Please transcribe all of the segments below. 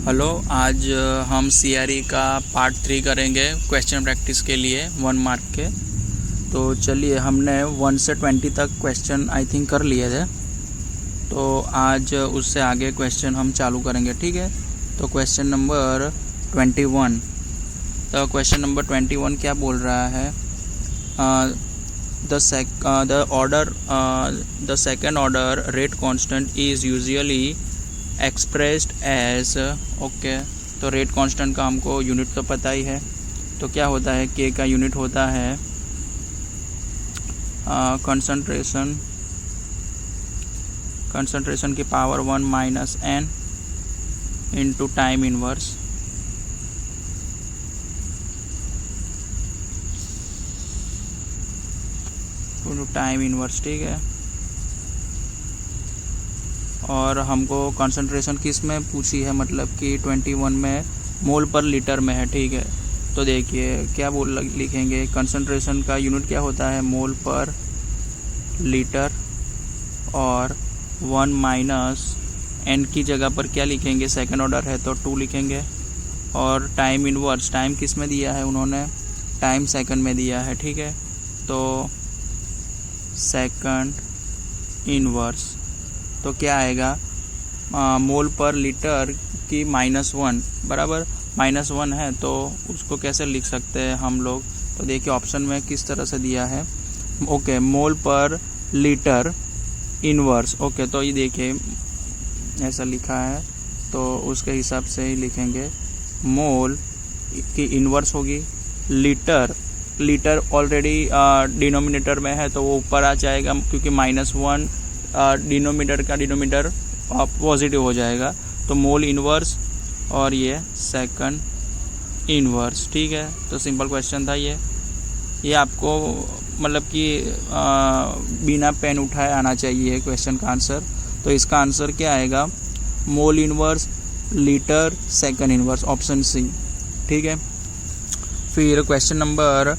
Hello, आज हम CRE का पार्ट 3 करेंगे क्वेश्चन प्रैक्टिस के लिए 1 मार्क के। तो चलिए, हमने 1 से 20 तक क्वेश्चन आई थिंक कर लिए थे, तो आज उससे आगे क्वेश्चन हम चालू करेंगे, ठीक है। तो क्वेश्चन नंबर 21। तो क्वेश्चन नंबर 21 क्या बोल रहा है? The second order rate constant is usually expressed as. Okay, तो रेट कांस्टेंट का हमको यूनिट तो पता ही है। तो क्या होता है, के का यूनिट होता है कंसंट्रेशन की power 1 minus n into time inverse. ठीक है। और हमको कंसंट्रेशन किस में पूछी है, मतलब कि 21 में मोल पर लीटर में है, ठीक है। तो देखिए क्या लिखेंगे, कंसंट्रेशन का यूनिट क्या होता है, मोल पर लीटर, और 1 माइनस n की जगह पर क्या लिखेंगे, सेकंड ऑर्डर है तो 2 लिखेंगे। और टाइम इनवर्स, टाइम किस में दिया है उन्होंने, टाइम सेकंड में दिया है, ठीक है। तो सेकंड इनवर्स तो क्या आएगा, मोल पर लीटर की -1 बराबर -1 है, तो उसको कैसे लिख सकते हैं हम लोग। तो देखिए ऑप्शन में किस तरह से दिया है। ओके, मोल पर लीटर इनवर्स। ओके, तो ये देखिए ऐसा लिखा है, तो उसके हिसाब से ही लिखेंगे। मोल की इनवर्स होगी लीटर, लीटर ऑलरेडी डिनोमिनेटर में है तो वो ऊपर आ जाएगा, क्योंकि -1 डिनोमिनेटर पॉजिटिव हो जाएगा। तो मोल इनवर्स और ये सेकंड इनवर्स, ठीक है। तो सिंपल क्वेश्चन था ये आपको मतलब कि बिना पेन उठाए आना चाहिए क्वेश्चन का आंसर। तो इसका आंसर क्या आएगा, mole inverse litre second inverse, option C, ठीक है। फिर क्वेश्चन नंबर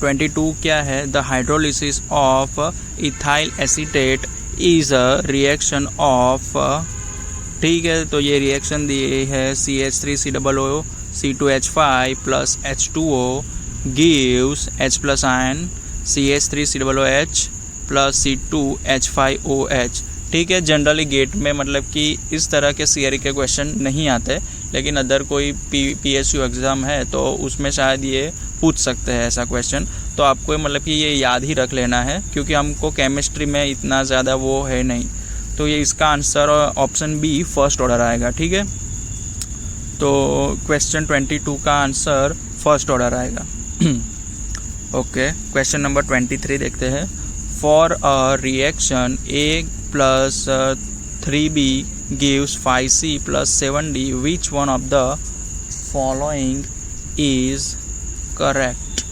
22 क्या है, the hydrolysis of ethyl acetate is a reaction of, ठीक है। तो ये रिएक्शन दी है CH3COO C2H5 plus H2O gives H plus ion CH3COOH plus C2H5OH, ठीक है। जनरली गेट में मतलब कि इस तरह के सीआरई के क्वेश्चन नहीं आते, लेकिन अदर कोई PSU एग्ज़ाम है तो उसमें शायद ये पूछ सकते हैं ऐसा क्वेश्चन। तो आपको मतलब कि ये याद ही रख लेना है, क्योंकि हमको केमिस्ट्री में इतना ज़्यादा वो है नहीं। तो ये इसका answer option B first order आएगा, ठीक है। तो क्वेश्चन 22 का आंसर फर्स्ट ऑर्डर आएगा। ओके, क्वेश्चन नंबर 23 देखते हैं। For a reaction A plus 3B gives 5C plus 7D, which one of the following is correct?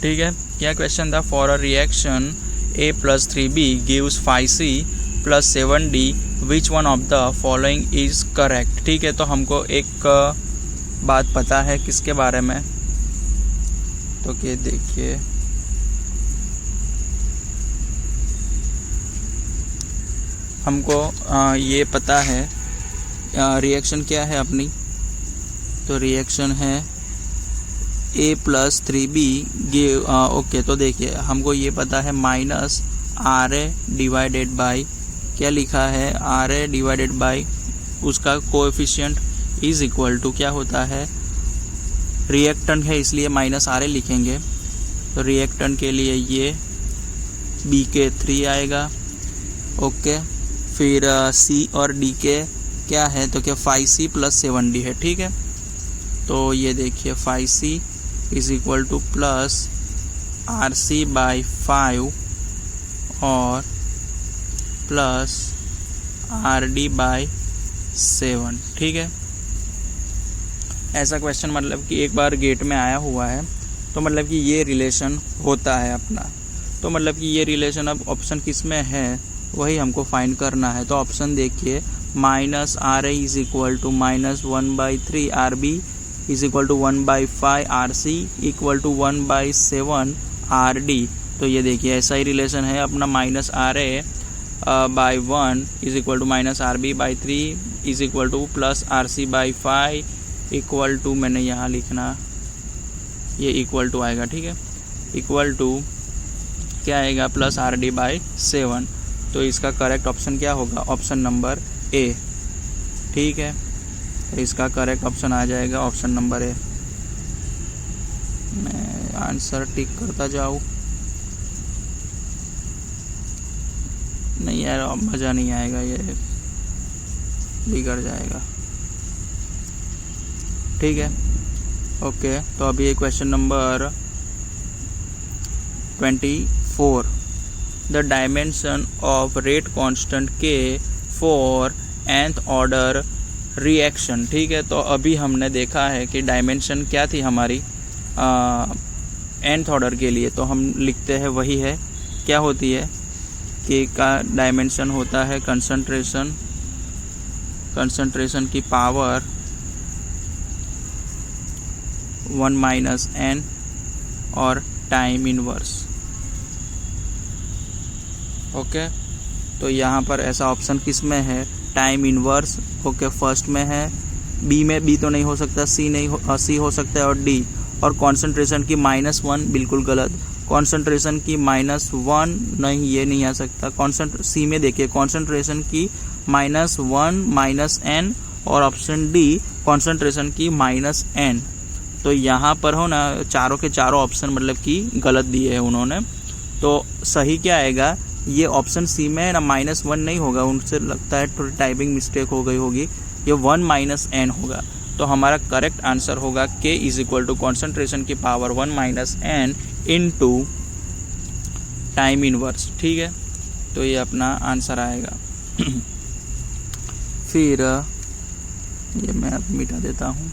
ठीक है, क्या क्वेश्चन था, for a reaction A plus 3B gives 5C plus 7D, which one of the following is correct, ठीक है। तो हमको एक बात पता है किसके बारे में, तो क्या देखिए, हमको ये पता है रिएक्शन क्या है अपनी। तो रिएक्शन है A plus 3B give, okay. तो देखिए हमको ये पता है -RA डिवाइडेड बाई, क्या लिखा है, RA डिवाइडेड बाई उसका कोएफिशिएंट इज इक्वल टू क्या होता है, रिएक्टेंट है इसलिए -RA लिखेंगे। तो रिएक्टेंट के लिए ये BK3 आएगा, ओके। फिर C और D के क्या है, तो क्या 5C प्लस 7D है, ठीक है। तो ये देखिए 5C is equal to plus RC by 5 और प्लस RD बाई 7, ठीक है। ऐसा क्वेश्चन मतलब कि एक बार गेट में आया हुआ है, तो मतलब कि ये रिलेशन होता है अपना। तो मतलब कि ये रिलेशन अब ऑप्शन किस में है वही हमको फाइंड करना है। तो ऑप्शन देखिए, -RA is equal to -1/3 RB is equal to 1/5 RC equal to 1/7 RD। तो ये देखिए ऐसा ही रिलेशन है अपना, -RA by 1 is equal to minus RB by 3 is equal to plus RC by 5 equal to, मैंने यहाँ लिखना, ये इक्वल टू आएगा, ठीक है, इक्वल टू क्या आएगा, प्लस RD बाई 7। तो इसका करेक्ट ऑप्शन क्या होगा, ऑप्शन नंबर ए, ठीक है। तो इसका करेक्ट ऑप्शन आ जाएगा ऑप्शन नंबर ए। मैं आंसर टिक करता जाऊँ, नहीं यार अब मज़ा नहीं आएगा, ये बिगड़ जाएगा, ठीक है, ओके। तो अभी question number 24, the dimension of rate constant के फॉर nth ऑर्डर रिएक्शन, ठीक है। तो अभी हमने देखा है कि डायमेंशन क्या थी हमारी nth ऑर्डर के लिए, तो हम लिखते हैं वही है, क्या होती है, के का डायमेंशन होता है कंसंट्रेशन की पावर 1 माइनस n और टाइम इनवर्स, ओके। तो यहाँ पर ऐसा ऑप्शन किस में है, टाइम इनवर्स, ओके, फर्स्ट में है। बी में, बी तो नहीं हो सकता, सी हो सकता है और डी। और कॉन्सेंट्रेशन की -1 बिल्कुल गलत, कॉन्सेंट्रेशन की -1 नहीं, ये नहीं आ सकता। सी में देखिए कॉन्सेंट्रेशन की -1 माइनस n और ऑप्शन डी कॉन्सेंट्रेशन की -n। तो यहाँ पर हो ना, चारों के चारों ऑप्शन मतलब कि गलत दिए हैं उन्होंने। तो सही क्या आएगा, ये ऑप्शन सी में है ना, -1 नहीं होगा, उनसे लगता है थोड़ी टाइपिंग मिस्टेक हो गई होगी, ये 1 माइनस n होगा। तो हमारा करेक्ट आंसर होगा k is equal to concentration की power 1 minus n into time inverse, ठीक है। तो ये अपना आंसर आएगा। फिर ये मैं अब मिटा देता हूँ।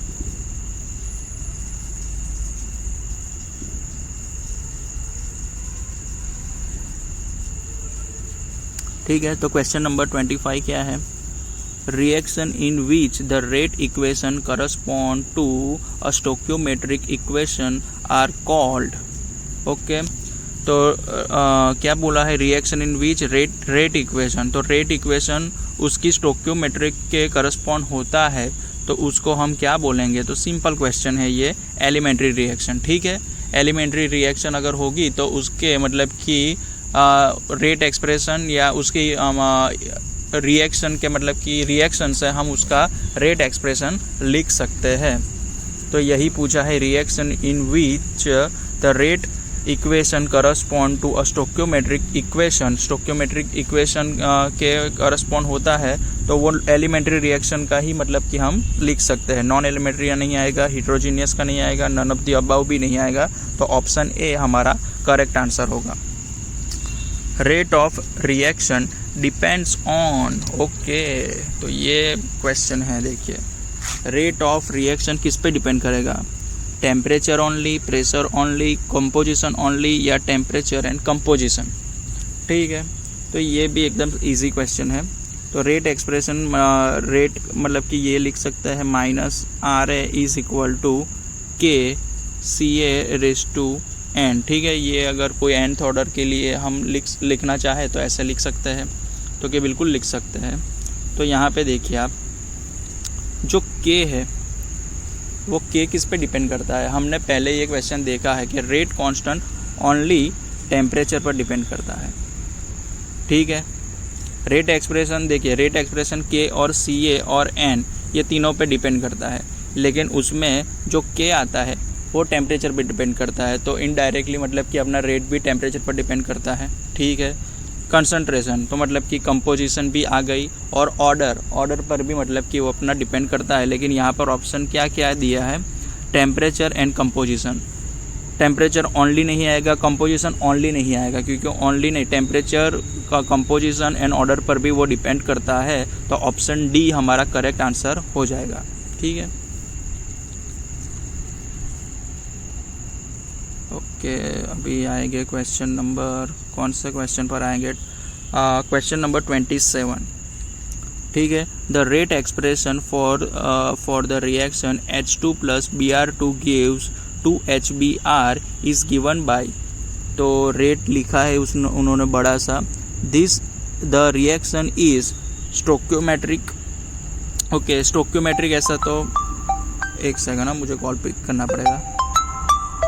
ठीक है, तो क्वेश्चन नंबर 25 क्या है, reaction in which the rate equation correspond to a stoichiometric equation are called, okay. तो क्या बोला है, reaction in which rate equation, तो रेट इक्वेशन उसकी स्टोक्योमेट्रिक के करस्पॉन्ड होता है, तो उसको हम क्या बोलेंगे। तो सिंपल क्वेश्चन है ये, एलिमेंट्री रिएक्शन, ठीक है। एलिमेंट्री रिएक्शन अगर होगी तो उसके मतलब कि रेट एक्सप्रेशन या उसकी रिएक्शन के मतलब कि रिएक्शन से हम उसका रेट एक्सप्रेशन लिख सकते हैं। तो यही पूछा है, reaction in which the rate equation correspond to a stoichiometric equation, stoichiometric equation के करस्पॉन्ड होता है, तो वो एलिमेंट्री रिएक्शन का ही मतलब कि हम लिख सकते हैं। नॉन एलिमेंट्री नहीं आएगा, हिट्रोजीनियस का नहीं आएगा, नन ऑफ द अबव भी नहीं आएगा। तो ऑप्शन ए हमारा करेक्ट आंसर होगा। Rate of reaction depends on, okay. तो ये क्वेश्चन है, देखिए, रेट ऑफ रिएक्शन किस पे डिपेंड करेगा, temperature only, pressure only, composition only या टेम्परेचर एंड कंपोजिशन, ठीक है। तो ये भी एकदम इजी क्वेश्चन है। तो रेट एक्सप्रेशन, रेट मतलब कि ये लिख सकते हैं -RA is equal to KCA raise to n, ठीक है। ये अगर कोई nth ऑर्डर के लिए हम लिखना चाहे तो ऐसे लिख सकते हैं, तो कि बिल्कुल लिख सकते हैं। तो यहाँ पे देखिए आप, जो k है वो k किस पे डिपेंड करता है। हमने पहले ये क्वेश्चन देखा है कि रेट कांस्टेंट ओनली टेम्परेचर पर डिपेंड करता है, ठीक है। रेट एक्सप्रेशन देखिए, रेट एक्सप्रेशन k और CA और n ये तीनों पे डिपेंड करता है, लेकिन उसमें जो k आता है वो टेम्परेचर पे डिपेंड करता है। तो इनडायरेक्टली मतलब कि अपना रेट भी टेम्परेचर पर डिपेंड करता है, ठीक है। कंसंट्रेशन तो मतलब कि कंपोजिशन भी आ गई, और ऑर्डर पर भी मतलब कि वो अपना डिपेंड करता है। लेकिन यहाँ पर ऑप्शन क्या क्या दिया है, temperature and composition. Temperature only नहीं आएगा, कंपोजिशन ओनली नहीं आएगा, क्योंकि ओनली नहीं, टेम्परेचर का कंपोजिशन एंड ऑर्डर पर भी वो डिपेंड करता है। तो ऑप्शन डी हमारा करेक्ट आंसर हो जाएगा, ठीक है। ओके, अभी आएंगे क्वेश्चन नंबर, कौन से क्वेश्चन पर आएंगे, क्वेश्चन नंबर 27, ठीक है। The rate expression for the reaction H2 + Br2 gives 2HBr is given by, तो रेट लिखा है उन्होंने बड़ा सा, this the reaction is stoichiometric. Okay, stoichiometric ऐसा तो एक सेकंड ना, मुझे कॉल पिक करना पड़ेगा।